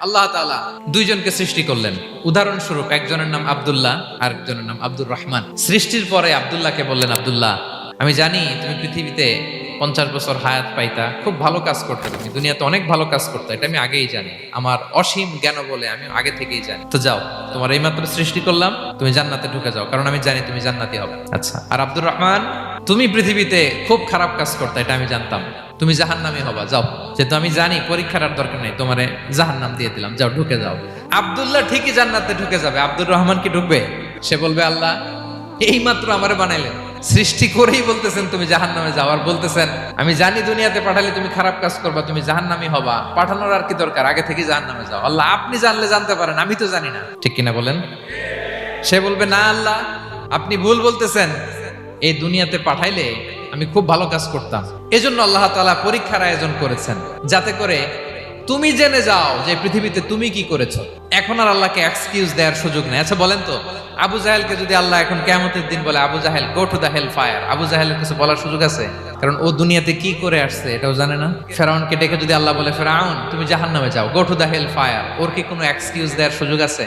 আল্লাহ তাআলা দুইজনকে সৃষ্টি করলেন। উদাহরণস্বরূপ একজনের নাম আব্দুল্লাহ আর একজনের নাম আব্দুর রহমান। সৃষ্টির পরে আব্দুল্লাহকে বললেন, আব্দুল্লাহ, আমি জানি তুমি পৃথিবীতে 50 বছর হায়াত পাইতা, খুব ভালো কাজ করতে, তুমি দুনিয়াতে অনেক ভালো কাজ করতে, এটা আমি আগেই জানি, আমার অসীম জ্ঞান বলে আমি আগে থেকেই জানি। তো যাও, তোমার এইমাত্র সৃষ্টি করলাম, তুমি জান্নাতে ঢুকে যাও, কারণ আমি জানি তুমি জান্নাতি হবে। আচ্ছা, আর আব্দুর রহমান, তুমি পৃথিবীতে খুব খারাপ কাজ করতে, এটা আমি জানতাম, তুমি জাহান্নামী হবা, যাও। যেহেতু আমি জানি পরীক্ষার আর দরকার নেই, তোমারে জাহান্নাম দিয়ে দিলাম, যাও ঢুকে যাও। আব্দুল্লাহ ঠিকই জান্নাতে ঢুকে যাবে, আব্দুর রহমান কি ঢুকবে? সে বলবে, আল্লাহ এইমাত্র আমারে বানাইলেন, সৃষ্টি করেই বলতেছেন তুমি জাহান্নামে যাও, আর বলতেছেন আমি জানি দুনিয়াতে পাঠালে তুমি খারাপ কাজ করবা, তুমি জাহান্নামী হবা, পাঠানোর আর কি দরকার, আগে থেকে জাহান্নামে যাও। আল্লাহ আপনি জানলে জানতে পারেন, আমি তো জানি না। ঠিক কিনা বলেন? সে বলবে, না আল্লাহ, আপনি ভুল বলতেছেন, এই দুনিয়াতে পাঠাইলে আমি খুব ভালো কাজ করতাম। এজন্য আল্লাহ তাআলা পরীক্ষার আয়োজন করেছেন, যাতে করে তুমি জেনে যাও যে পৃথিবীতে তুমি কি করেছো। এখন আর আল্লাহকে এক্সকিউজ দেওয়ার সুযোগ নেই। আচ্ছা বলেন তো, আবু জাহেলকে যদি আল্লাহ এখন কিয়ামতের দিন বলে, Abu Jahl go to the hell fire, Abu জাহেলের কিছু বলার সুযোগ আছে? কারণ ও দুনিয়াতে কি করে আসছে এটাও জানে না। ফেরাউনকে ডেকে যদি আল্লাহ বলে, ফেরাউন তুমি জাহান্নামে যাও, go to the hell fire, ওর কি কোনো এক্সকিউজ দেওয়ার সুযোগ আছে?